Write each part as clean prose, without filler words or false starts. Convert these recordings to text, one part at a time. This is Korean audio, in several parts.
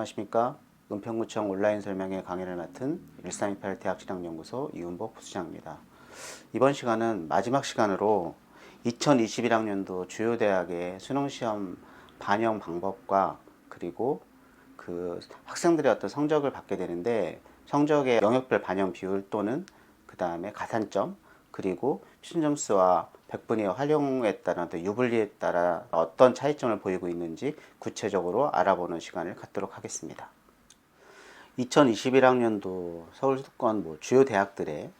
안녕하십니까. 은평구청 온라인 설명회 강의를 맡은 1328 대학진학연구소 이윤복 부수장입니다. 이번 시간은 마지막 시간으로 2021학년도 주요 대학의 수능시험 반영 방법과 그리고 그 학생들의 어떤 성적을 받게 되는데 성적의 영역별 반영 비율 또는 그 다음에 가산점 그리고 시점수와 백분위의 활용에 따른 어떤 유불리에 따라 어떤 차이점을 보이고 있는지 구체적으로 알아보는 시간을 갖도록 하겠습니다. 2021학년도 서울 수도권 주요 대학들의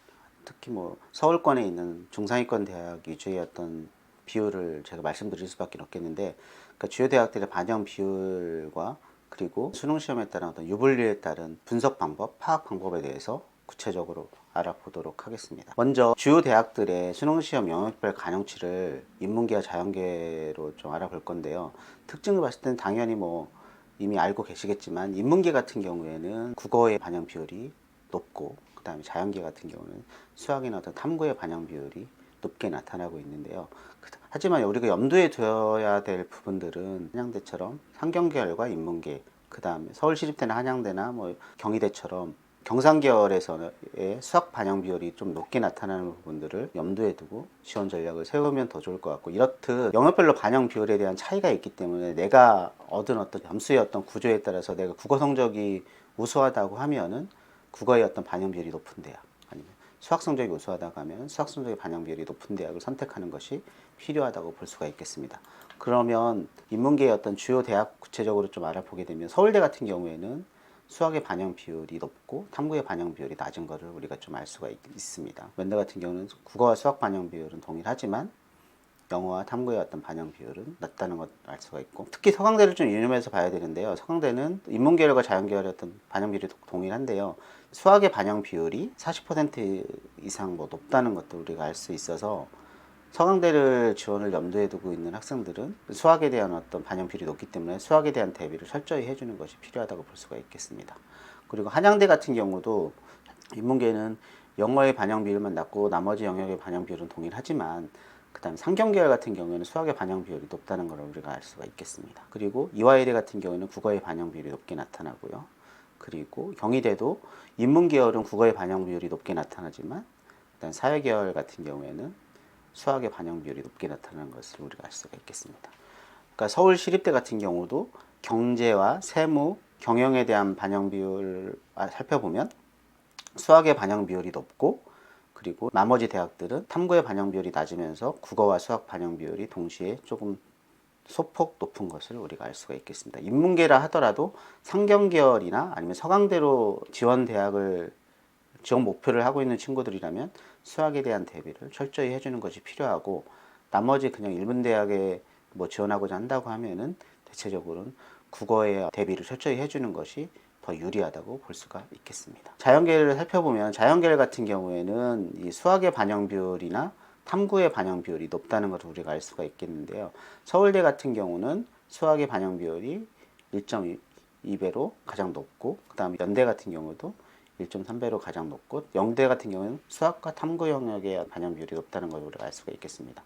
특히 서울권에 있는 중상위권 대학 위주의 어떤 비율을 제가 말씀드릴 수밖에 없겠는데, 그러니까 주요 대학들의 반영 비율과 그리고 수능 시험에 따른 어떤 유불리에 따른 분석 방법, 파악 방법에 대해서 구체적으로 알아보도록 하겠습니다. 먼저 주요 대학들의 수능 시험 영역별 가능치를 인문계와 자연계로 좀 알아볼 건데요. 특징을 봤을 때는 당연히 이미 알고 계시겠지만 인문계 같은 경우에는 국어의 반영 비율이 높고, 그 다음에 자연계 같은 경우는 수학이나 어떤 탐구의 반영 비율이 높게 나타나고 있는데요. 하지만 우리가 염두에 두어야 될 부분들은 한양대처럼 상경계열과 인문계, 그 다음에 서울시립대나 한양대나 경희대처럼 경상계열에서의 수학 반영 비율이 좀 높게 나타나는 부분들을 염두에 두고 지원 전략을 세우면 더 좋을 것 같고, 이렇듯 영역별로 반영 비율에 대한 차이가 있기 때문에 내가 얻은 어떤 점수의 어떤 구조에 따라서 내가 국어 성적이 우수하다고 하면은 국어의 어떤 반영 비율이 높은 대학, 아니면 수학 성적이 우수하다고 하면 수학 성적의 반영 비율이 높은 대학을 선택하는 것이 필요하다고 볼 수가 있겠습니다. 그러면 인문계의 어떤 주요 대학 구체적으로 좀 알아보게 되면 서울대 같은 경우에는 수학의 반영 비율이 높고 탐구의 반영 비율이 낮은 것을 우리가 좀 알 수가 있습니다. 연대 같은 경우는 국어와 수학 반영 비율은 동일하지만 영어와 탐구의 어떤 반영 비율은 낮다는 것을 알 수가 있고, 특히 서강대를 좀 유념해서 봐야 되는데요. 서강대는 인문계열과 자연계열의 어떤 반영 비율이 동일한데요. 수학의 반영 비율이 40% 이상 높다는 것도 우리가 알 수 있어서 서강대를 지원을 염두에 두고 있는 학생들은 수학에 대한 어떤 반영 비율이 높기 때문에 수학에 대한 대비를 철저히 해주는 것이 필요하다고 볼 수가 있겠습니다. 그리고 한양대 같은 경우도 인문계는 영어의 반영 비율만 낮고 나머지 영역의 반영 비율은 동일하지만, 그 다음에 상경계열 같은 경우에는 수학의 반영 비율이 높다는 걸 우리가 알 수가 있겠습니다. 그리고 이화여대 같은 경우에는 국어의 반영 비율이 높게 나타나고요. 그리고 경희대도 인문계열은 국어의 반영 비율이 높게 나타나지만, 일단 사회계열 같은 경우에는 수학의 반영 비율이 높게 나타나는 것을 우리가 알 수가 있겠습니다. 그러니까 서울시립대 같은 경우도 경제와 세무, 경영에 대한 반영 비율을 살펴보면 수학의 반영 비율이 높고, 그리고 나머지 대학들은 탐구의 반영 비율이 낮으면서 국어와 수학 반영 비율이 동시에 조금 소폭 높은 것을 우리가 알 수가 있겠습니다. 인문계라 하더라도 상경계열이나 아니면 서강대로 지원 목표를 하고 있는 친구들이라면 수학에 대한 대비를 철저히 해주는 것이 필요하고, 나머지 그냥 일본 대학에 지원하고자 한다고 하면은 대체적으로는 국어에 대비를 철저히 해주는 것이 더 유리하다고 볼 수가 있겠습니다. 자연계를 살펴보면 자연계 같은 경우에는 이 수학의 반영 비율이나 탐구의 반영 비율이 높다는 것을 우리가 알 수가 있겠는데요. 서울대 같은 경우는 수학의 반영 비율이 1.2배로 가장 높고, 그 다음에 연대 같은 경우도 1.3배로 가장 높고, 영대 같은 경우는 수학과 탐구 영역의 반영 비율이 높다는 걸 우리가 알 수가 있겠습니다.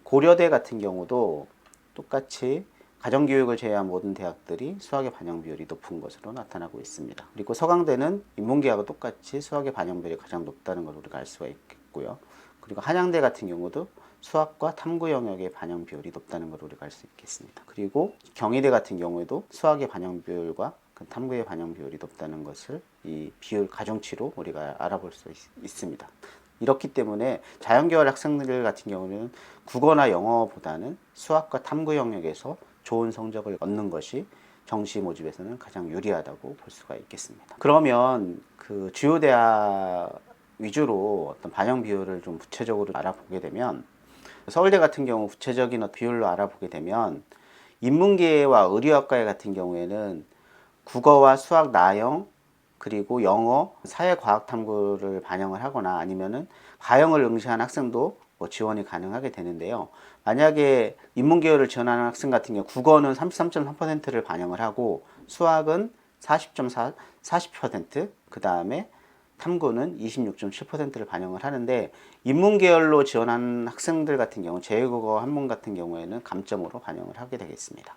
고려대 같은 경우도 똑같이 가정교육을 제외한 모든 대학들이 수학의 반영 비율이 높은 것으로 나타나고 있습니다. 그리고 서강대는 인문계하고 똑같이 수학의 반영 비율이 가장 높다는 걸 우리가 알 수가 있겠고요. 그리고 한양대 같은 경우도 수학과 탐구 영역의 반영 비율이 높다는 걸 우리가 알 수 있겠습니다. 그리고 경희대 같은 경우에도 수학의 반영 비율과 탐구의 반영 비율이 높다는 것을 이 비율 가중치로 우리가 알아볼 수 있습니다. 이렇기 때문에 자연계열 학생들 같은 경우는 국어나 영어보다는 수학과 탐구 영역에서 좋은 성적을 얻는 것이 정시 모집에서는 가장 유리하다고 볼 수가 있겠습니다. 그러면 그 주요 대학 위주로 어떤 반영 비율을 좀 구체적으로 알아보게 되면, 서울대 같은 경우 구체적인 비율로 알아보게 되면 인문계와 의료학과 같은 경우에는 국어와 수학 나영, 그리고 영어, 사회과학 탐구를 반영을 하거나 아니면은 과영을 응시한 학생도 지원이 가능하게 되는데요. 만약에 인문계열을 지원하는 학생 같은 경우 국어는 33.3%를 반영을 하고 수학은 40%, 그 다음에 탐구는 26.7%를 반영을 하는데, 인문계열로 지원하는 학생들 같은 경우 제외국어 한문 같은 경우에는 감점으로 반영을 하게 되겠습니다.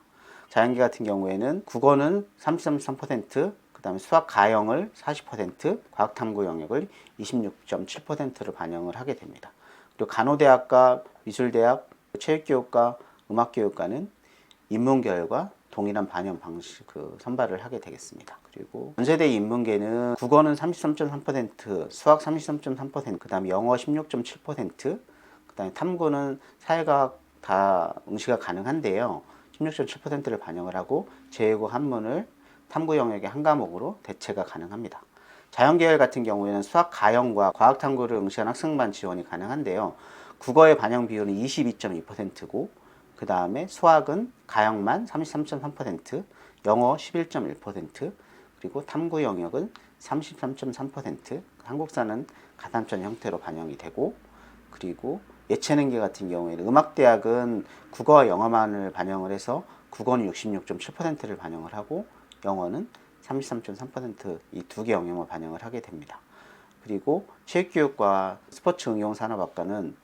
자연계 같은 경우에는 국어는 33%, 그 다음에 수학 가형을 40%, 과학탐구 영역을 26.7%를 반영을 하게 됩니다. 그리고 간호대학과 미술대학, 체육교육과, 음악교육과는 인문계열과 동일한 반영 방식 선발을 하게 되겠습니다. 그리고 연세대 인문계는 국어는 33.3%, 수학 33.3%, 그 다음에 영어 16.7%, 그 다음에 탐구는 사회과학 다 응시가 가능한데요. 16.7%를 반영을 하고 제외국 한문을 탐구 영역의 한 과목으로 대체가 가능합니다. 자연계열 같은 경우에는 수학 가형과 과학탐구를 응시한 학생만 지원이 가능한데요. 국어의 반영 비율은 22.2%고 그 다음에 수학은 가형만 33.3%, 영어 11.1%, 그리고 탐구 영역은 33.3%, 한국사는 가산점 형태로 반영이 되고, 그리고 예체능계 같은 경우에는 음악대학은 국어와 영어만을 반영을 해서 국어는 66.7%를 반영을 하고 영어는 33.3% 이 두 개 영역을 반영을 하게 됩니다. 그리고 체육교육과 스포츠응용산업학과는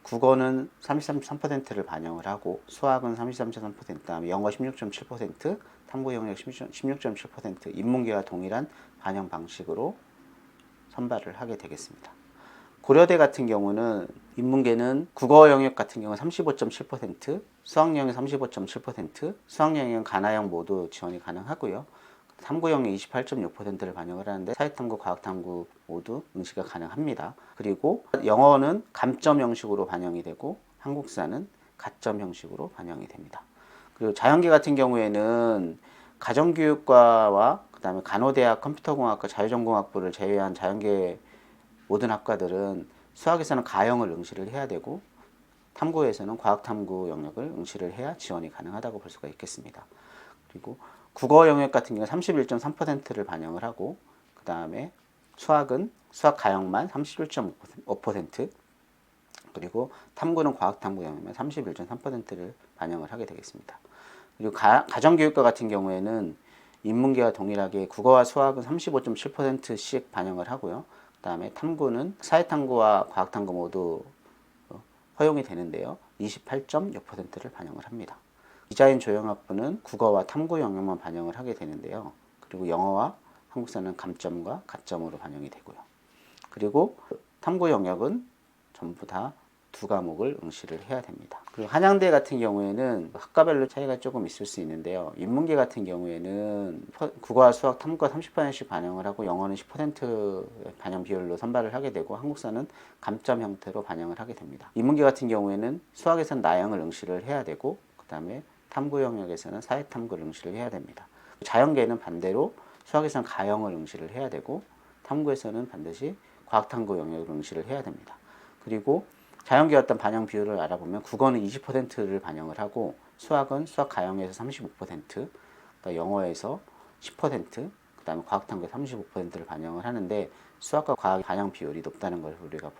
국어는 33.3%를 반영을 하고 수학은 33.3%, 다음에 영어 16.7%, 탐구 영역 16.7%, 인문계와 동일한 반영 방식으로 선발을 하게 되겠습니다. 고려대 같은 경우는 인문계는 국어 영역 같은 경우는 35.7%, 수학 영역 35.7%, 수학 영역 가나형 모두 지원이 가능하고요. 탐구 영역 28.6%를 반영을 하는데 사회탐구, 과학탐구 모두 응시가 가능합니다. 그리고 영어는 감점 형식으로 반영이 되고 한국사는 가점 형식으로 반영이 됩니다. 그리고 자연계 같은 경우에는 가정교육과와 그 다음에 간호대학 컴퓨터공학과 자유전공학부를 제외한 자연계 모든 학과들은 수학에서는 가형을 응시를 해야 되고 탐구에서는 과학탐구 영역을 응시를 해야 지원이 가능하다고 볼 수가 있겠습니다. 그리고 국어 영역 같은 경우 31.3%를 반영을 하고 그 다음에 수학은 수학 가형만 31.5%, 그리고 탐구는 과학탐구 영역만 31.3%를 반영을 하게 되겠습니다. 그리고 가정교육과 같은 경우에는 인문계와 동일하게 국어와 수학은 35.7%씩 반영을 하고요. 그 다음에 탐구는 사회탐구와 과학탐구 모두 허용이 되는데요. 28.6%를 반영을 합니다. 디자인 조형학부는 국어와 탐구 영역만 반영을 하게 되는데요. 그리고 영어와 한국사는 감점과 가점으로 반영이 되고요. 그리고 탐구 영역은 전부 다 두 과목을 응시를 해야 됩니다. 그리고 한양대 같은 경우에는 학과별로 차이가 조금 있을 수 있는데요. 인문계 같은 경우에는 국어와 수학, 탐구가 30%씩 반영을 하고 영어는 10% 반영 비율로 선발을 하게 되고 한국사는 감점 형태로 반영을 하게 됩니다. 인문계 같은 경우에는 수학에서는 나형을 응시를 해야 되고 그 다음에 탐구 영역에서는 사회탐구를 응시를 해야 됩니다. 자연계는 반대로 수학에서는 가형을 응시를 해야 되고 탐구에서는 반드시 과학탐구 영역을 응시를 해야 됩니다. 그리고 자연계 어떤 반영 비율을 알아보면 국어는 20%를 반영을 하고 수학은 수학 가형에서 35%, 영어에서 10%, 그 다음에 과학탐구에 35%를 반영을 하는데 수학과 과학 반영 비율이 높다는 걸 우리가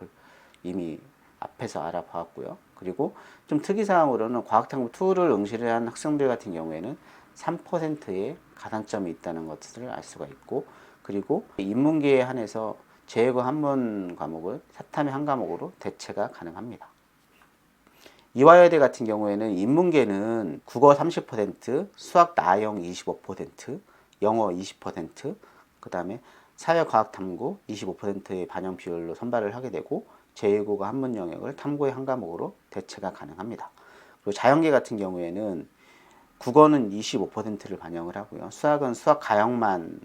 이미 앞에서 알아보았고요. 그리고 좀 특이사항으로는 과학탐구 2를 응시를 한 학생들 같은 경우에는 3%의 가산점이 있다는 것을 알 수가 있고, 그리고 인문계에 한해서 제외고 한문 과목을 사탐의 한 과목으로 대체가 가능합니다. 이화여대 같은 경우에는 인문계는 국어 30%, 수학 나형 25%, 영어 20%, 그 다음에 사회과학탐구 25%의 반영 비율로 선발을 하게 되고 제2국어 한문 영역을 탐구의 한 과목으로 대체가 가능합니다. 그리고 자연계 같은 경우에는 국어는 25%를 반영을 하고요. 수학은 수학 가형만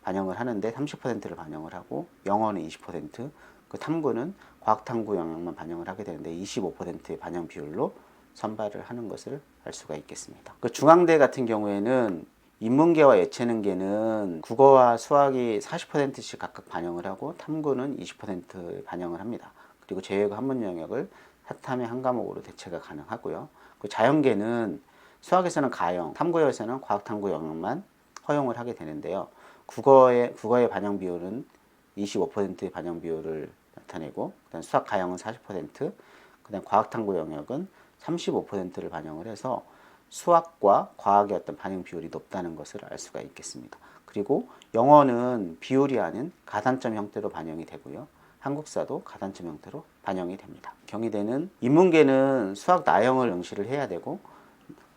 반영을 하는데 30%를 반영을 하고 영어는 20%, 그 탐구는 과학탐구 영역만 반영을 하게 되는데 25%의 반영 비율로 선발을 하는 것을 알 수가 있겠습니다. 그 중앙대 같은 경우에는 인문계와 예체능계는 국어와 수학이 40%씩 각각 반영을 하고 탐구는 20% 반영을 합니다. 그리고 제외고 한문 영역을 사탐의 한 과목으로 대체가 가능하고요. 그 자연계는 수학에서는 가형, 탐구에서는 과학탐구 영역만 허용을 하게 되는데요. 국어의 반영 비율은 25%의 반영 비율을 나타내고, 그다음 수학 가형은 40%, 그다음 과학탐구 영역은 35%를 반영을 해서 수학과 과학의 어떤 반영 비율이 높다는 것을 알 수가 있겠습니다. 그리고 영어는 비율이 아닌 가산점 형태로 반영이 되고요. 한국사도 가산점 형태로 반영이 됩니다. 경희대는 인문계는 수학 나형을 응시를 해야 되고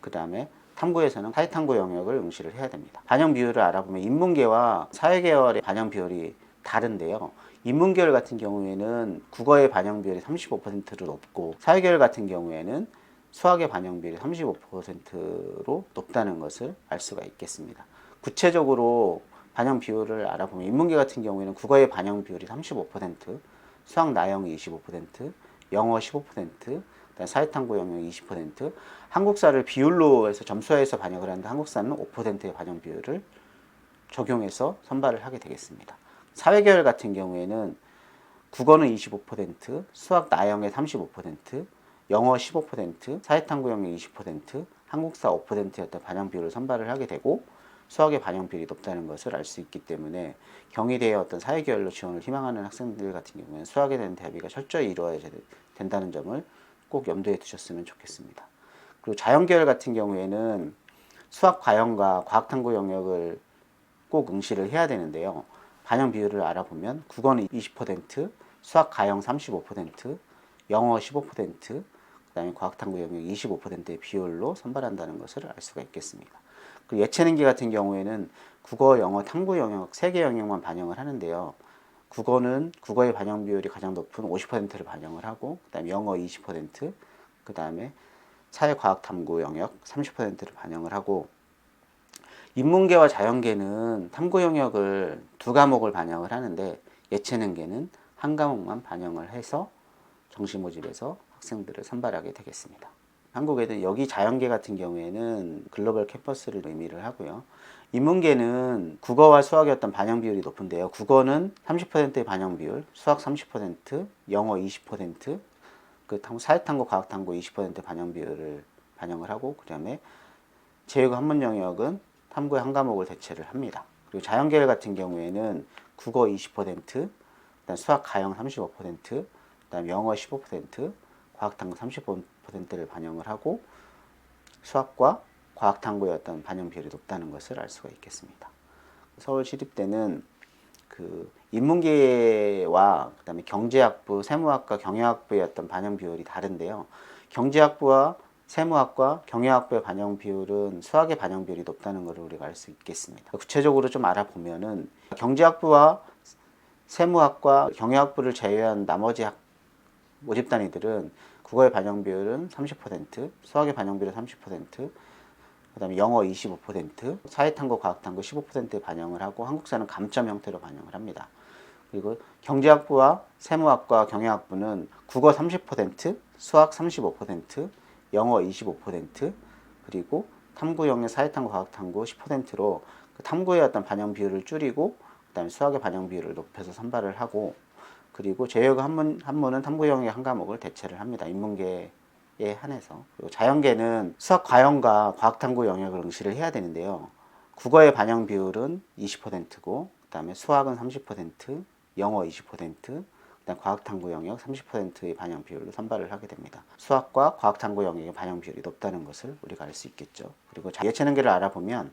그 다음에 탐구에서는 사회탐구 영역을 응시를 해야 됩니다. 반영 비율을 알아보면 인문계와 사회계열의 반영 비율이 다른데요. 인문계열 같은 경우에는 국어의 반영 비율이 35%로 높고 사회계열 같은 경우에는 수학의 반영 비율이 35%로 높다는 것을 알 수가 있겠습니다. 구체적으로 반영 비율을 알아보면 인문계 같은 경우에는 국어의 반영 비율이 35%, 수학 나영이 25%, 영어 15%, 사회탐구 영역이 20%, 한국사를 비율로 해서 점수화해서 반영을 하는데 한국사는 5%의 반영 비율을 적용해서 선발을 하게 되겠습니다. 사회계열 같은 경우에는 국어는 25%, 수학 나영의 35%, 영어 15%, 사회탐구 영역 20%, 한국사 5%였던 반영 비율을 선발을 하게 되고 수학의 반영 비율이 높다는 것을 알 수 있기 때문에 경희대의 어떤 사회계열로 지원을 희망하는 학생들 같은 경우에는 수학에 대한 대비가 철저히 이루어야 된다는 점을 꼭 염두에 두셨으면 좋겠습니다. 그리고 자연계열 같은 경우에는 수학 과형과 과학탐구 영역을 꼭 응시를 해야 되는데요. 반영 비율을 알아보면 국어는 20%, 수학 과형 35%, 영어 15%, 그다음에 과학탐구 영역 25%의 비율로 선발한다는 것을 알 수가 있겠습니다. 그 예체능계 같은 경우에는 국어, 영어, 탐구 영역 3개 영역만 반영을 하는데요. 국어는 국어의 반영 비율이 가장 높은 50%를 반영을 하고 그다음에 영어 20%, 그다음에 사회과학 탐구 영역 30%를 반영을 하고 인문계와 자연계는 탐구 영역을 2과목을 반영을 하는데 예체능계는 1과목만 반영을 해서 정시 모집에서 학생들을 선발하게 되겠습니다. 한국에는 여기 자연계 같은 경우에는 글로벌 캠퍼스를 의미를 하고요. 인문계는 국어와 수학의 어떤 반영 비율이 높은데요. 국어는 30%의 반영 비율, 수학 30%, 영어 20%, 그 사회탐구, 과학탐구 20% 반영 비율을 반영을 하고 그다음에 제외고 한문 영역은 탐구의 1과목을 대체를 합니다. 그리고 자연계열 같은 경우에는 국어 20%, 그다음 수학 가형 35%, 그다음 영어 15%, 과학탐구 30%를 반영을 하고 수학과 과학탐구의 어떤 반영 비율이 높다는 것을 알 수가 있겠습니다. 서울시립대는 그 인문계와 그다음에 경제학부, 세무학과, 경영학부의 어떤 반영 비율이 다른데요. 경제학부와 세무학과 경영학부의 반영 비율은 수학의 반영 비율이 높다는 것을 우리가 알 수 있겠습니다. 구체적으로 좀 알아보면은 경제학부와 세무학과 경영학부를 제외한 나머지 모집 단위들은 국어의 반영 비율은 30%, 수학의 반영 비율은 30%, 그다음에 영어 25%, 사회탐구, 과학탐구 15%에 반영을 하고 한국사는 감점 형태로 반영을 합니다. 그리고 경제학부와 세무학과 경영학부는 국어 30%, 수학 35%, 영어 25%, 그리고 탐구 영역 사회탐구, 과학탐구 10%로 그 탐구의 어떤 반영 비율을 줄이고 그다음에 수학의 반영 비율을 높여서 선발을 하고 그리고 제외고 한문은 탐구 영역 1과목을 대체를 합니다. 인문계에 한해서. 그리고 자연계는 수학 과형과 과학탐구 영역을 응시를 해야 되는데요. 국어의 반영 비율은 20%고 그다음에 수학은 30%, 영어 20%, 그다음 과학탐구 영역 30%의 반영 비율로 선발을 하게 됩니다. 수학과 과학탐구 영역의 반영 비율이 높다는 것을 우리가 알 수 있겠죠. 그리고 예체능계를 알아보면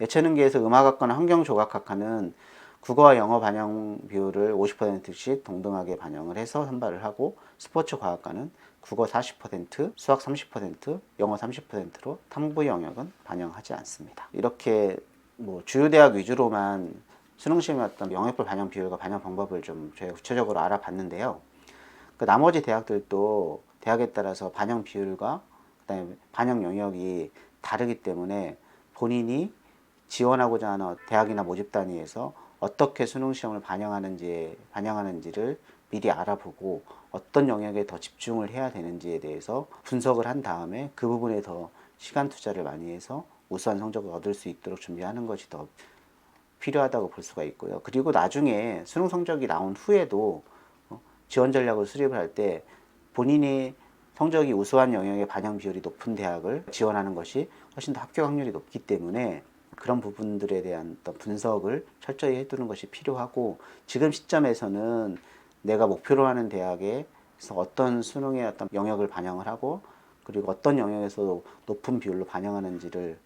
예체능계에서 음악학과나 환경조각학과는 국어와 영어 반영 비율을 50%씩 동등하게 반영을 해서 선발을 하고 스포츠 과학과는 국어 40%, 수학 30%, 영어 30%로 탐구 영역은 반영하지 않습니다. 이렇게 뭐 주요 대학 위주로만 수능시험의 어떤 영역별 반영 비율과 반영 방법을 좀 저희가 구체적으로 알아봤는데요. 그 나머지 대학들도 대학에 따라서 반영 비율과 그다음에 반영 영역이 다르기 때문에 본인이 지원하고자 하는 대학이나 모집 단위에서 어떻게 수능 시험을 반영하는지를 미리 알아보고 어떤 영역에 더 집중을 해야 되는지에 대해서 분석을 한 다음에 그 부분에 더 시간 투자를 많이 해서 우수한 성적을 얻을 수 있도록 준비하는 것이 더 필요하다고 볼 수가 있고요. 그리고 나중에 수능 성적이 나온 후에도 지원 전략을 수립을 할 때 본인이 성적이 우수한 영역의 반영 비율이 높은 대학을 지원하는 것이 훨씬 더 합격 확률이 높기 때문에 그런 부분들에 대한 어떤 분석을 철저히 해두는 것이 필요하고 지금 시점에서는 내가 목표로 하는 대학에서 어떤 수능의 어떤 영역을 반영을 하고 그리고 어떤 영역에서 높은 비율로 반영하는지를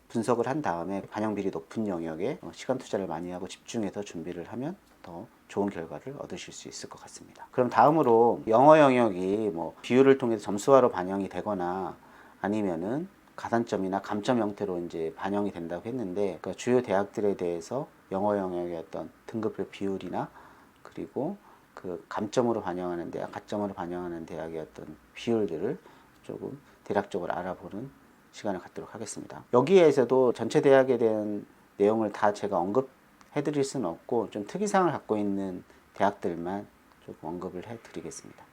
분석을 한 다음에 반영 비율이 높은 영역에 시간 투자를 많이 하고 집중해서 준비를 하면 더 좋은 결과를 얻으실 수 있을 것 같습니다. 그럼 다음으로 영어 영역이 뭐 비율을 통해서 점수화로 반영이 되거나 아니면은 가산점이나 감점 형태로 이제 반영이 된다고 했는데, 그러니까 주요 대학들에 대해서 영어 영역의 어떤 등급별 비율이나 그리고 그 감점으로 반영하는 대학, 가점으로 반영하는 대학의 어떤 비율들을 조금 대략적으로 알아보는 시간을 갖도록 하겠습니다. 여기에서도 전체 대학에 대한 내용을 다 제가 언급해 드릴 수는 없고, 좀 특이사항을 갖고 있는 대학들만 조금 언급을 해 드리겠습니다.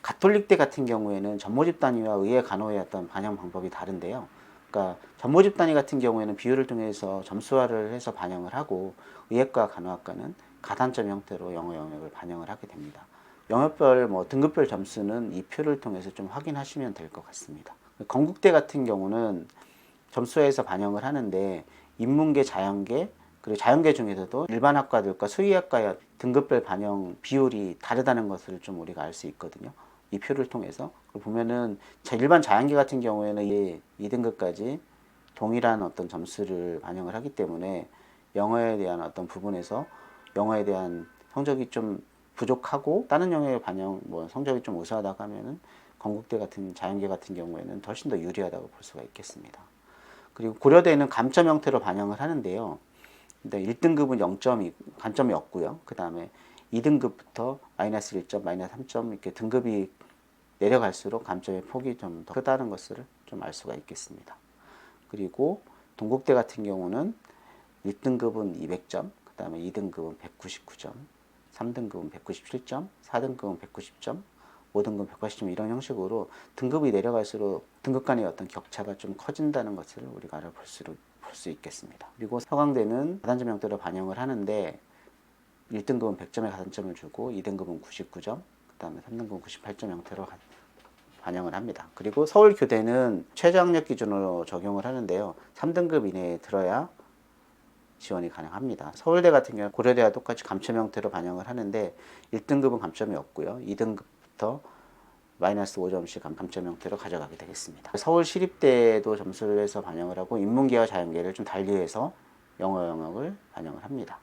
가톨릭대 같은 경우에는 전모집 단위와 의회 간호의 어떤 반영 방법이 다른데요. 그러니까 전모집 단위 같은 경우에는 비율을 통해서 점수화를 해서 반영을 하고, 의학과 간호학과는 가산점 형태로 영어 영역을 반영을 하게 됩니다. 영역별 등급별 점수는 이 표를 통해서 좀 확인하시면 될 것 같습니다. 건국대 같은 경우는 점수화해서 반영을 하는데, 인문계, 자연계, 그리고 자연계 중에서도 일반 학과들과 수의학과의 등급별 반영 비율이 다르다는 것을 좀 우리가 알 수 있거든요. 이 표를 통해서 보면은 일반 자연계 같은 경우에는 2등급까지 동일한 어떤 점수를 반영을 하기 때문에, 영어에 대한 어떤 부분에서 영어에 대한 성적이 좀 부족하고 다른 영역의 반영 성적이 좀 우수하다고 하면은 건국대 같은 자연계 같은 경우에는 훨씬 더 유리하다고 볼 수가 있겠습니다. 그리고 고려대는 감점 형태로 반영을 하는데요. 1등급은 0점이 감점이 없고요. 그 다음에 2등급부터 마이너스 1점, 마이너스 3점 이렇게 등급이 내려갈수록 감점의 폭이 좀 더 크다는 것을 좀 알 수가 있겠습니다. 그리고 동국대 같은 경우는 1등급은 200점, 그 다음에 2등급은 199점, 3등급은 197점, 4등급은 190점, 5등급 180점 이런 형식으로 등급이 내려갈수록 등급 간의 어떤 격차가 좀 커진다는 것을 우리가 알아볼 수 있겠습니다. 그리고 서강대는 가산점 형태로 반영을 하는데, 1등급은 100점의 가산점을 주고 2등급은 99점, 그 다음에 3등급은 98점 형태로 반영을 합니다. 그리고 서울교대는 최저학력 기준으로 적용을 하는데요. 3등급 이내에 들어야 지원이 가능합니다. 서울대 같은 경우는 고려대와 똑같이 감점 형태로 반영을 하는데, 1등급은 감점이 없고요. 2등급부터 마이너스 5점씩 감점 형태로 가져가게 되겠습니다. 서울시립대도 점수를 해서 반영을 하고, 인문계와 자연계를 좀 달리해서 영어 영역을 반영을 합니다.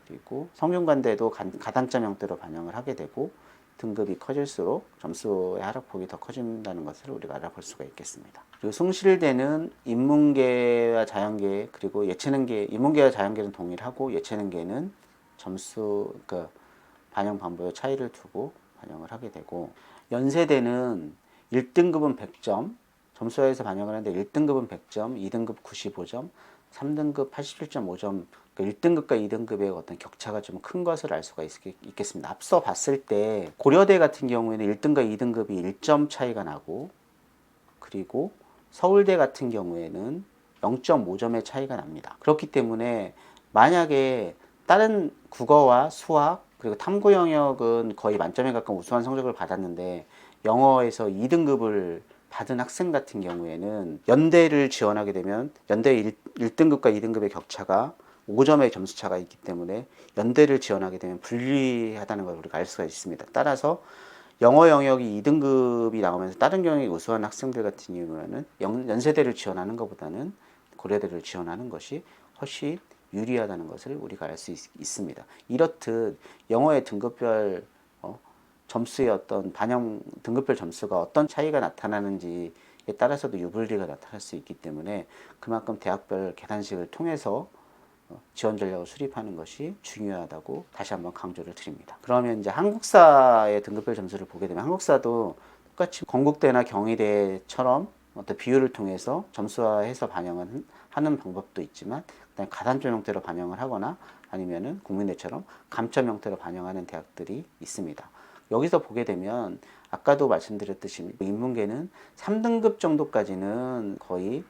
그리고 성균관대도 가산점 형태로 반영을 하게 되고, 등급이 커질수록 점수의 하락폭이 더 커진다는 것을 우리가 알아볼 수가 있겠습니다. 그리고 숭실대는 인문계와 자연계, 그리고 예체능계, 인문계와 자연계는 동일하고 예체능계는 점수 반영 방법의 차이를 두고 반영을 하게 되고, 연세대는 1등급은 100점, 점수화해서 반영을 하는데 1등급은 100점, 2등급 95점, 3등급 87.5점, 1등급과 2등급의 어떤 격차가 좀 큰 것을 알 수가 있겠습니다. 앞서 봤을 때 고려대 같은 경우에는 1등과 2등급이 1점 차이가 나고, 그리고 서울대 같은 경우에는 0.5점의 차이가 납니다. 그렇기 때문에 만약에 다른 국어와 수학 그리고 탐구 영역은 거의 만점에 가까운 우수한 성적을 받았는데, 영어에서 2등급을 받은 학생 같은 경우에는 연대를 지원하게 되면 연대 1등급과 2등급의 격차가 5점의 점수 차가 있기 때문에 연대를 지원하게 되면 불리하다는 걸 우리가 알 수가 있습니다. 따라서 영어 영역이 2등급이 나오면서 다른 영역이 우수한 학생들 같은 경우에는 연세대를 지원하는 것보다는 고려대를 지원하는 것이 훨씬 유리하다는 것을 우리가 알 수 있습니다. 이렇듯 영어의 등급별 점수의 어떤 반영 등급별 점수가 어떤 차이가 나타나는지에 따라서도 유불리가 나타날 수 있기 때문에, 그만큼 대학별 계산식을 통해서 지원 전략을 수립하는 것이 중요하다고 다시 한번 강조를 드립니다. 그러면 이제 한국사의 등급별 점수를 보게 되면, 한국사도 똑같이 건국대나 경희대처럼 어떤 비율을 통해서 점수화해서 반영을 하는 방법도 있지만, 그다음에 가산점 형태로 반영을 하거나 아니면은 국민대처럼 감점 형태로 반영하는 대학들이 있습니다. 여기서 보게 되면 아까도 말씀드렸듯이 인문계는 3등급 정도까지는 거의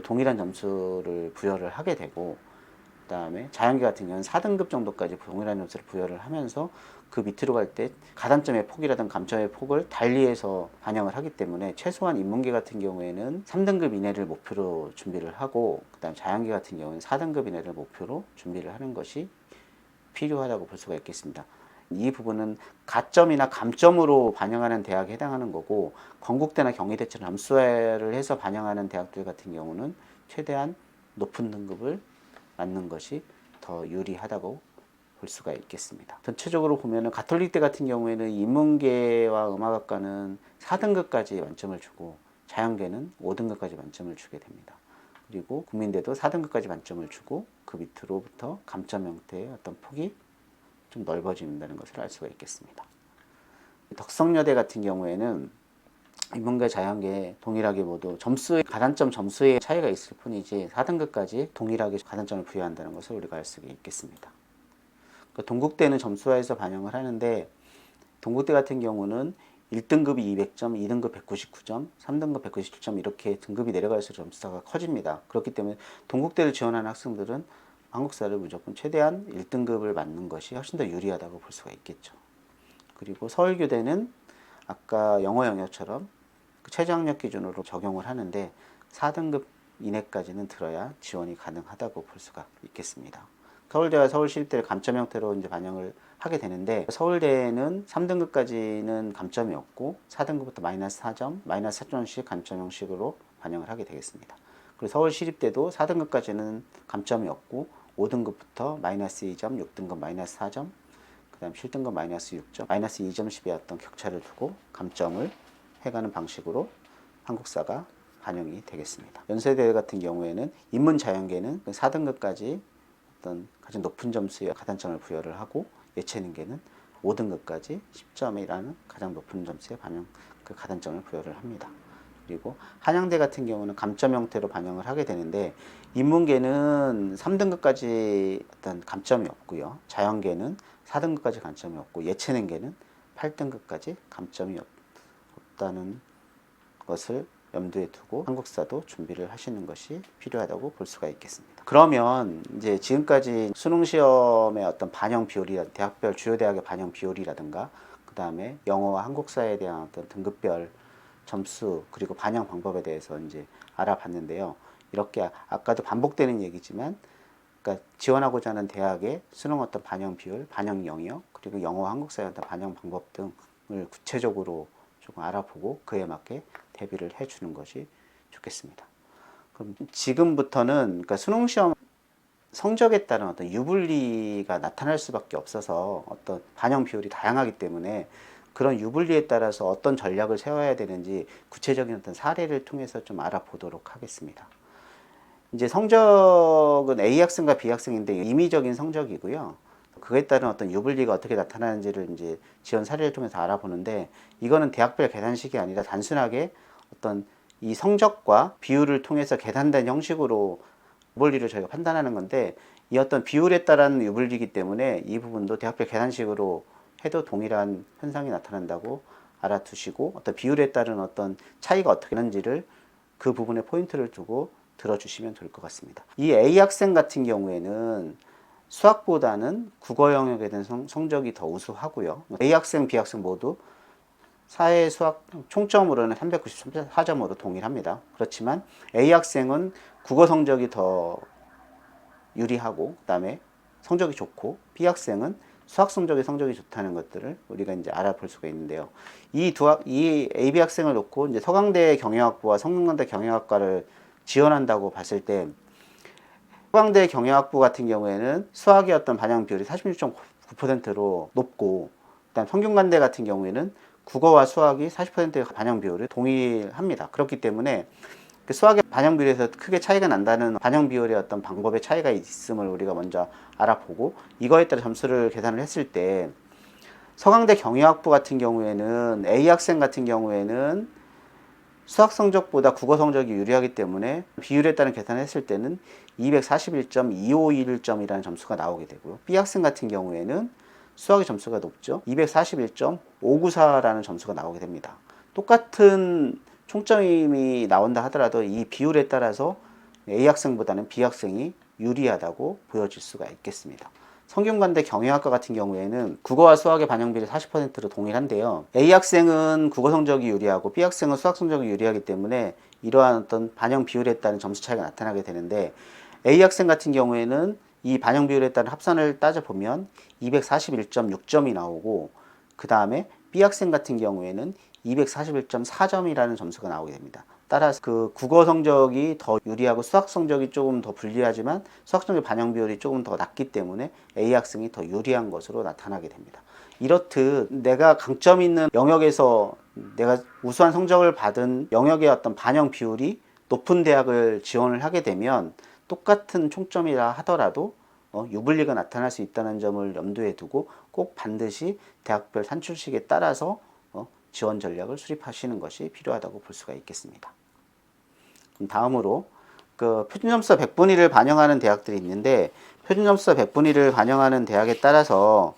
동일한 점수를 부여를 하게 되고, 그 다음에 자연계 같은 경우는 4등급 정도까지 동일한 점수를 부여를 하면서 그 밑으로 갈 때 가산점의 폭이라든가 감점의 폭을 달리해서 반영을 하기 때문에, 최소한 인문계 같은 경우에는 3등급 이내를 목표로 준비를 하고, 그 다음 자연계 같은 경우는 4등급 이내를 목표로 준비를 하는 것이 필요하다고 볼 수가 있겠습니다. 이 부분은 가점이나 감점으로 반영하는 대학에 해당하는 거고, 건국대나 경희대처럼 점수화를 해서 반영하는 대학들 같은 경우는 최대한 높은 등급을 맞는 것이 더 유리하다고 볼 수가 있겠습니다. 전체적으로 보면은 가톨릭대 같은 경우에는 인문계와 음악학과는 4등급까지 만점을 주고, 자연계는 5등급까지 만점을 주게 됩니다. 그리고 국민대도 4등급까지 만점을 주고 그 밑으로부터 감점 형태의 어떤 폭이 좀 넓어진다는 것을 알 수가 있겠습니다. 덕성여대 같은 경우에는 인문계, 자연계 동일하게 모두 점수의 가산점 점수의 차이가 있을 뿐이지 4등급까지 동일하게 가산점을 부여한다는 것을 우리가 알 수가 있겠습니다. 그러니까 동국대는 점수화해서 반영을 하는데 동국대 같은 경우는 1등급이 200점, 2등급 199점, 3등급 197점 이렇게 등급이 내려갈수록 점수가 커집니다. 그렇기 때문에 동국대를 지원하는 학생들은 한국사를 무조건 최대한 1등급을 맞는 것이 훨씬 더 유리하다고 볼 수가 있겠죠. 그리고 서울교대는 아까 영어 영역처럼 그 최저학력 기준으로 적용을 하는데 4등급 이내까지는 들어야 지원이 가능하다고 볼 수가 있겠습니다. 서울대와 서울시립대를 감점 형태로 이제 반영을 하게 되는데 서울대는 3등급까지는 감점이 없고 4등급부터 마이너스 4점, 마이너스 4점씩 감점 형식으로 반영을 하게 되겠습니다. 그리고 서울시립대도 4등급까지는 감점이 없고 5등급부터 마이너스 2점, 6등급 마이너스 4점, 그 다음 7등급 마이너스 6점, 마이너스 2점씩의 어떤 격차를 두고 감점을 해가는 방식으로 한국사가 반영이 되겠습니다. 연세대 같은 경우에는 인문자연계는 4등급까지 어떤 가장 높은 점수의 가산점을 부여를 하고 예체능계는 5등급까지 10점이라는 가장 높은 점수의 반영 그 가산점을 부여를 합니다. 그리고 한양대 같은 경우는 감점 형태로 반영을 하게 되는데 인문계는 3등급까지 어떤 감점이 없고요. 자연계는 4등급까지 감점이 없고 예체능계는 8등급까지 감점이 없다는 것을 염두에 두고 한국사도 준비를 하시는 것이 필요하다고 볼 수가 있겠습니다. 그러면 이제 지금까지 수능 시험의 어떤 반영 비율이 대학별 주요 대학의 반영 비율이라든가 그 다음에 영어와 한국사에 대한 어떤 등급별 점수 그리고 반영 방법에 대해서 이제 알아봤는데요. 이렇게 아까도 반복되는 얘기지만 그러니까 지원하고자 하는 대학의 수능 어떤 반영 비율, 반영 영역 그리고 영어와 한국사의 어떤 반영 방법 등을 구체적으로 조금 알아보고 그에 맞게 대비를 해주는 것이 좋겠습니다. 그럼 지금부터는 그러니까 수능 시험 성적에 따른 어떤 유불리가 나타날 수밖에 없어서 어떤 반영 비율이 다양하기 때문에 그런 유불리에 따라서 어떤 전략을 세워야 되는지 구체적인 어떤 사례를 통해서 좀 알아보도록 하겠습니다. 이제 성적은 A 학생과 B 학생인데 임의적인 성적이고요. 그에 따른 어떤 유불리가 어떻게 나타나는지를 이제 지원 사례를 통해서 알아보는데 이거는 대학별 계산식이 아니라 단순하게 어떤 이 성적과 비율을 통해서 계산된 형식으로 유불리를 저희가 판단하는 건데 이 어떤 비율에 따른 유불리이기 때문에 이 부분도 대학별 계산식으로 해도 동일한 현상이 나타난다고 알아두시고 어떤 비율에 따른 어떤 차이가 어떻게 되는지를 그 부분에 포인트를 두고 들어주시면 될 것 같습니다. 이 A 학생 같은 경우에는 수학보다는 국어 영역에 대한 성적이 더 우수하고요. A 학생, B 학생 모두 사회 수학 총점으로는 394점으로 동일합니다. 그렇지만 A 학생은 국어 성적이 더 유리하고 그 다음에 성적이 좋고 B 학생은 수학 성적이 좋다는 것들을 우리가 이제 알아볼 수가 있는데요. 이 AB 학생을 놓고 이제 서강대 경영학부와 성균관대 경영학과를 지원한다고 봤을 때 서강대 경영학부 같은 경우에는 수학의 어떤 반영 비율이 46.9%로 높고 그다음 성균관대 같은 경우에는 국어와 수학이 40%의 반영 비율을 동일합니다. 그렇기 때문에 그 수학의 반영 비율에서 크게 차이가 난다는 반영 비율의 어떤 방법의 차이가 있음을 우리가 먼저 알아보고 이거에 따라 점수를 계산을 했을 때 서강대 경영학부 같은 경우에는 A 학생 같은 경우에는 수학 성적보다 국어 성적이 유리하기 때문에 비율에 따른 계산을 했을 때는 241.251점이라는 점수가 나오게 되고요. B 학생 같은 경우에는 수학의 점수가 높죠. 241.594라는 점수가 나오게 됩니다. 똑같은 총점이 나온다 하더라도 이 비율에 따라서 A 학생보다는 B 학생이 유리하다고 보여질 수가 있겠습니다. 성균관대 경영학과 같은 경우에는 국어와 수학의 반영 비율이 40%로 동일한데요. A 학생은 국어 성적이 유리하고 B 학생은 수학 성적이 유리하기 때문에 이러한 어떤 반영 비율에 따른 점수 차이가 나타나게 되는데 A 학생 같은 경우에는 이 반영 비율에 따른 합산을 따져보면 241.6점이 나오고 그 다음에 B 학생 같은 경우에는 241.4점이라는 점수가 나오게 됩니다. 따라서 그 국어 성적이 더 유리하고 수학 성적이 조금 더 불리하지만 수학 성적 반영 비율이 조금 더 낮기 때문에 A 학생이 더 유리한 것으로 나타나게 됩니다. 이렇듯 내가 강점 있는 영역에서 내가 우수한 성적을 받은 영역의 어떤 반영 비율이 높은 대학을 지원을 하게 되면 똑같은 총점이라 하더라도 유불리가 나타날 수 있다는 점을 염두에 두고 꼭 반드시 대학별 산출식에 따라서 지원 전략을 수립하시는 것이 필요하다고 볼 수가 있겠습니다. 그럼 다음으로 그 표준점수와 백분위를 반영하는 대학들이 있는데, 표준점수와 백분위를 반영하는 대학에 따라서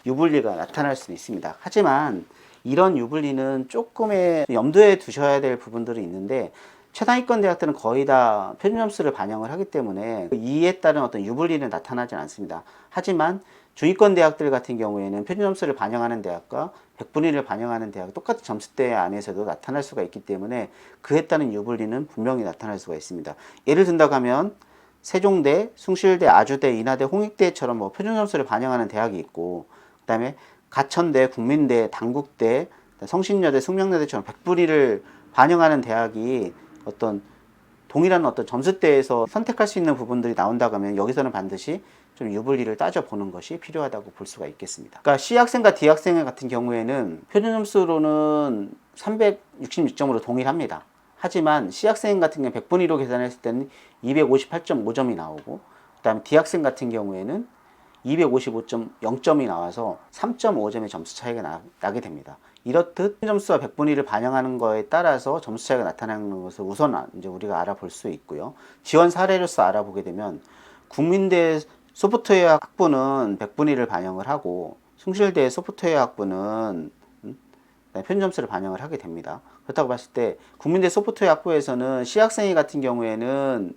유불리가 나타날 수 있습니다. 하지만 이런 유불리는 조금의 염두에 두셔야 될 부분들이 있는데, 최상위권 대학들은 거의 다 표준점수를 반영을 하기 때문에 이에 따른 어떤 유불리는 나타나지 않습니다. 하지만 중위권 대학들 같은 경우에는 표준점수를 반영하는 대학과 백분위를 반영하는 대학 똑같은 점수대 안에서도 나타날 수가 있기 때문에 그에 따른 유불리는 분명히 나타날 수가 있습니다. 예를 든다고 하면 세종대, 숭실대, 아주대, 인하대, 홍익대처럼 뭐 표준점수를 반영하는 대학이 있고, 그 다음에 가천대, 국민대, 단국대, 성신여대, 숙명여대처럼 백분위를 반영하는 대학이 어떤 동일한 어떤 점수대에서 선택할 수 있는 부분들이 나온다고 하면 여기서는 반드시 좀 유불리를 따져보는 것이 필요하다고 볼 수가 있겠습니다. 그러니까 C학생과 D학생 같은 경우에는 표준 점수로는 366점으로 동일합니다. 하지만 C학생 같은 경우는 백분위로 계산했을 때는 258.5점이 나오고, 그 다음에 D학생 같은 경우에는 255.0점이 나와서 3.5점의 점수 차이가 나게 됩니다. 이렇듯 점수와 백분위를 반영하는 거에 따라서 점수 차이가 나타나는 것을 우선 이제 우리가 알아볼 수 있고요. 지원 사례로서 알아보게 되면 국민대 소프트웨어 학부는 백분위를 반영을 하고, 숭실대 소프트웨어 학부는 표준 점수를 반영을 하게 됩니다. 그렇다고 봤을 때 국민대 소프트웨어 학부에서는 C학생이 같은 경우에는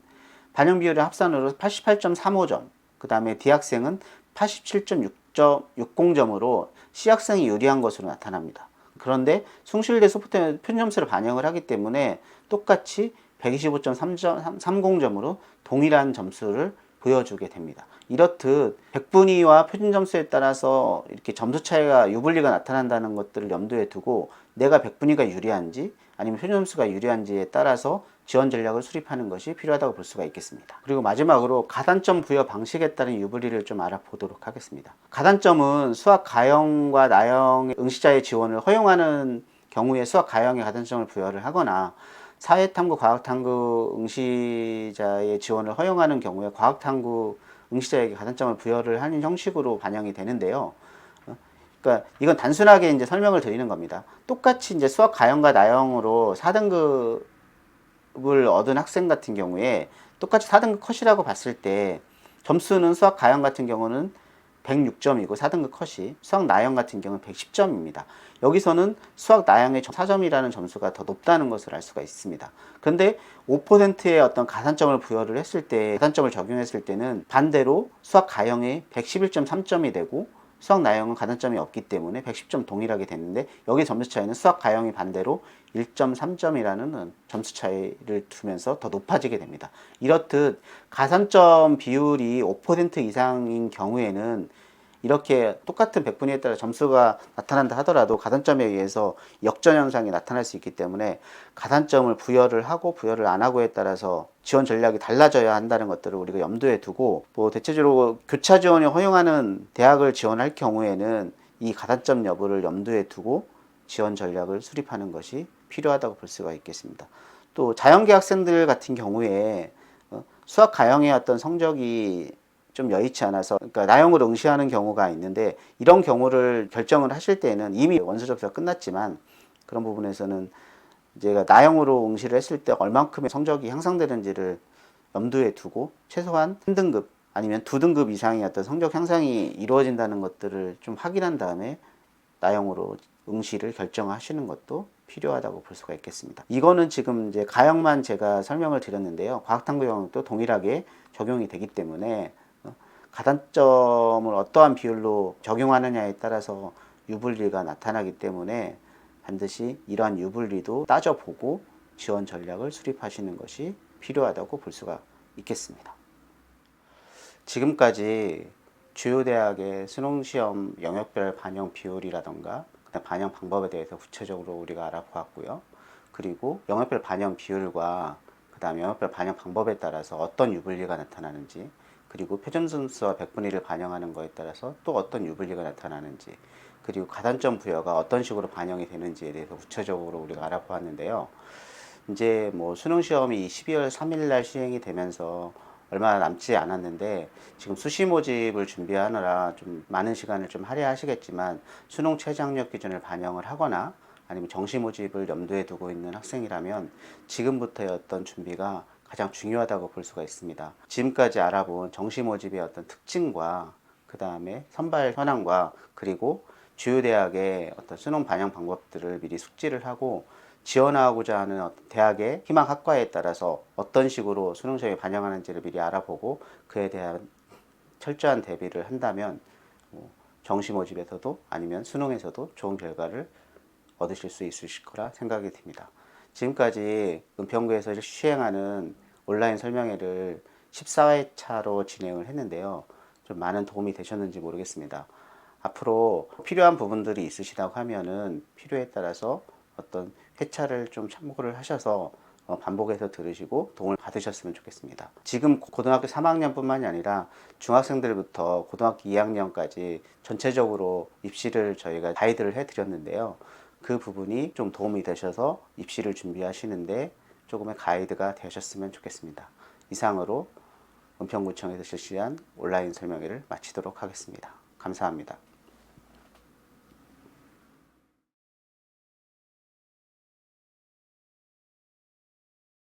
반영 비율의 합산으로 88.35점, 그 다음에 D학생은 87.60점으로 C학생이 유리한 것으로 나타납니다. 그런데 숭실대 소프트웨어 표준 점수를 반영을 하기 때문에 똑같이 125.30점으로 동일한 점수를 보여주게 됩니다. 이렇듯 백분위와 표준 점수에 따라서 이렇게 점수 차이가 유불리가 나타난다는 것들을 염두에 두고 내가 백분위가 유리한지 아니면 표준 점수가 유리한지에 따라서 지원 전략을 수립하는 것이 필요하다고 볼 수가 있겠습니다. 그리고 마지막으로 가산점 부여 방식에 따른 유불리를 좀 알아보도록 하겠습니다. 가산점은 수학 가형과 나형의 응시자의 지원을 허용하는 경우에 수학 가형에 가산점을 부여를 하거나, 사회탐구, 과학탐구 응시자의 지원을 허용하는 경우에 과학탐구 응시자에게 가산점을 부여를 하는 형식으로 반영이 되는데요. 그러니까 이건 단순하게 이제 설명을 드리는 겁니다. 똑같이 이제 수학 가형과 나형으로 4등급을 얻은 학생 같은 경우에 똑같이 4등급 컷이라고 봤을 때 점수는 수학 가형 같은 경우는 106점이고 4등급 컷이, 수학 나형 같은 경우는 110점입니다. 여기서는 수학 나형의 4점이라는 점수가 더 높다는 것을 알 수가 있습니다. 그런데 5%의 어떤 가산점을 부여를 했을 때, 가산점을 적용했을 때는 반대로 수학 가형이 111.3점이 되고 수학 나형은 가산점이 없기 때문에 110점 동일하게 됐는데, 여기 점수 차이는 수학 가형이 반대로 1.3점이라는 점수 차이를 두면서 더 높아지게 됩니다. 이렇듯 가산점 비율이 5% 이상인 경우에는 이렇게 똑같은 백분위에 따라 점수가 나타난다 하더라도 가산점에 의해서 역전 현상이 나타날 수 있기 때문에 가산점을 부여를 하고 부여를 안 하고에 따라서 지원 전략이 달라져야 한다는 것들을 우리가 염두에 두고, 뭐 대체적으로 교차 지원을 허용하는 대학을 지원할 경우에는 이 가산점 여부를 염두에 두고 지원 전략을 수립하는 것이 필요하다고 볼 수가 있겠습니다. 또 자연계 학생들 같은 경우에 수학 가형의 어떤 성적이 좀 여의치 않아서, 그러니까 나형으로 응시하는 경우가 있는데, 이런 경우를 결정을 하실 때는 이미 원서 접수가 끝났지만 그런 부분에서는 제가 나형으로 응시를 했을 때 얼만큼의 성적이 향상되는지를 염두에 두고 최소한 3등급 아니면 2등급 이상의 어떤 성적 향상이 이루어진다는 것들을 좀 확인한 다음에 나형으로 응시를 결정하시는 것도 필요하다고 볼 수가 있겠습니다. 이거는 지금 이제 가형만 제가 설명을 드렸는데요. 과학탐구 영역도 동일하게 적용이 되기 때문에 가산점을 어떠한 비율로 적용하느냐에 따라서 유불리가 나타나기 때문에 반드시 이러한 유불리도 따져보고 지원 전략을 수립하시는 것이 필요하다고 볼 수가 있겠습니다. 지금까지 주요 대학의 수능시험 영역별 반영 비율이라던가 반영 방법에 대해서 구체적으로 우리가 알아보았고요. 그리고 영역별 반영 비율과 그 다음 영역별 반영 방법에 따라서 어떤 유불리가 나타나는지, 그리고 표준 점수와 백분위를 반영하는 것에 따라서 또 어떤 유불리가 나타나는지, 그리고 가산점 부여가 어떤 식으로 반영이 되는지에 대해서 구체적으로 우리가 알아보았는데요. 이제 뭐 수능 시험이 12월 3일 날 시행이 되면서 얼마 남지 않았는데 지금 수시 모집을 준비하느라 좀 많은 시간을 좀 할애하시겠지만 수능 최저학력 기준을 반영을 하거나 아니면 정시 모집을 염두에 두고 있는 학생이라면 지금부터의 어떤 준비가 가장 중요하다고 볼 수가 있습니다. 지금까지 알아본 정시 모집의 어떤 특징과 그 다음에 선발 현황과 그리고 주요 대학의 어떤 수능 반영 방법들을 미리 숙지를 하고 지원하고자 하는 어떤 대학의 희망 학과에 따라서 어떤 식으로 수능 시험에 반영하는지를 미리 알아보고 그에 대한 철저한 대비를 한다면 정시 모집에서도 아니면 수능에서도 좋은 결과를 얻으실 수 있으실 거라 생각이 듭니다. 지금까지 은평구에서 시행하는 온라인 설명회를 14회차로 진행을 했는데요. 좀 많은 도움이 되셨는지 모르겠습니다. 앞으로 필요한 부분들이 있으시다고 하면은 필요에 따라서 어떤 회차를 좀 참고를 하셔서 반복해서 들으시고 도움을 받으셨으면 좋겠습니다. 지금 고등학교 3학년뿐만이 아니라 중학생들부터 고등학교 2학년까지 전체적으로 입시를 저희가 가이드를 해드렸는데요. 그 부분이 좀 도움이 되셔서 입시를 준비하시는데 조금의 가이드가 되셨으면 좋겠습니다. 이상으로 은평구청에서 실시한 온라인 설명회를 마치도록 하겠습니다. 감사합니다.